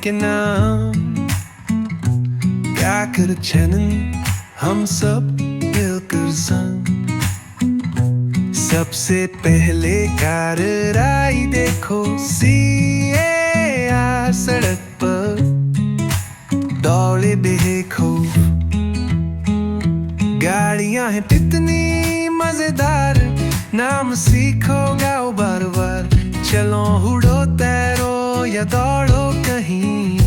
के नाम क्या कर चलन हम सब मिलकर संग। सबसे पहले कार आई देखो CAR सड़क पर दौड़े बेखौफ। गाड़ियां हैं कितनी मजेदार, नाम सीखो गाओ बार बार। चलो उड़ो तैरो या दौड़ो कहीं,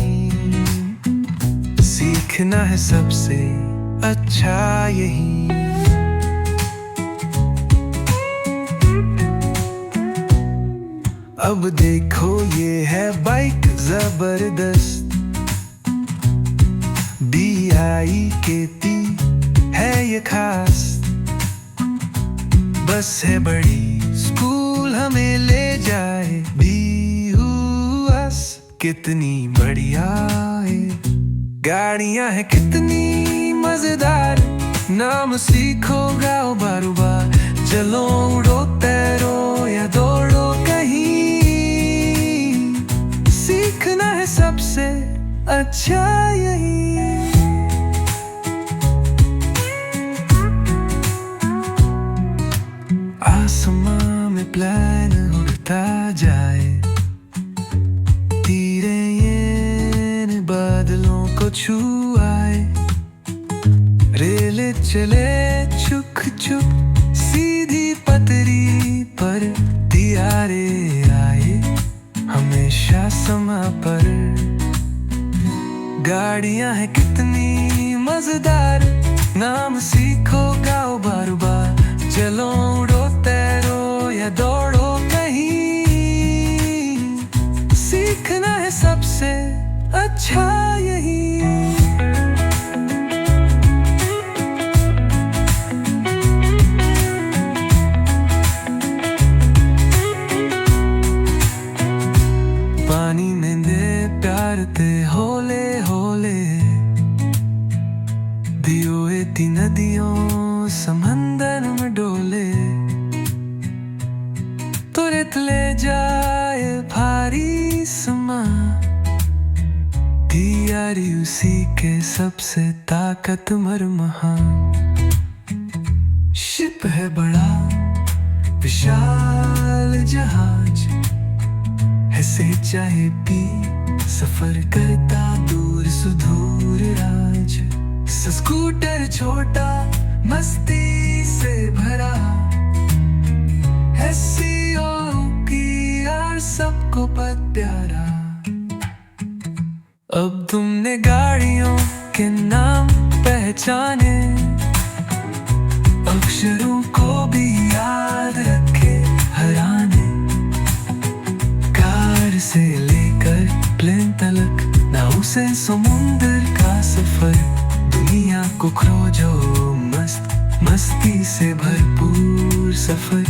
सीखना है सबसे अच्छा यही। अब देखो ये है बाइक जबरदस्त, BIKT है ये खास। बस है बड़ी स्कूल हमें ले जाए, BUS कितनी बढ़िया है। गाड़ियां हैं कितनी मजेदार, नाम सीखो गाओ बार बार। चलो उड़ो तैरो या दौड़ो कहीं, सीखना है सबसे अच्छा यही। आसमां में प्लेन उड़ता जाए, धीरे ये बादलों को छू आए। रेले चले चुक चुक सीधी पटरी पर, दियारे आए हमेशा समय पर। गाड़ियां हैं कितनी मजेदार, नाम सीखो गाओ बार बार। चलो उड़ो तैरो या दौड़ो कहीं, सीखना है सबसे अच्छा यही। पानी में दे प्यार ते होले होले, दियो एती नदियों समंदर में डोले। तुरंत ले जाए भारी समा, दियारी उसी के सबसे ताकतवर महान। शिप है बड़ा विशाल जहाज, ऐसे चाहे भी सफर करता दूर सुदूर राज। स्कूटर छोटा मस्ती से भरा, SCOR सबको प्यारा। अब तुमने गाड़ियों के नाम पहचाने, अक्षरों को भी याद रखे हराने। कार से लेकर प्लेन तलक, नाव से समुंदर का सफर। दुनिया को खोजो मस्त मस्ती से भरपूर सफर।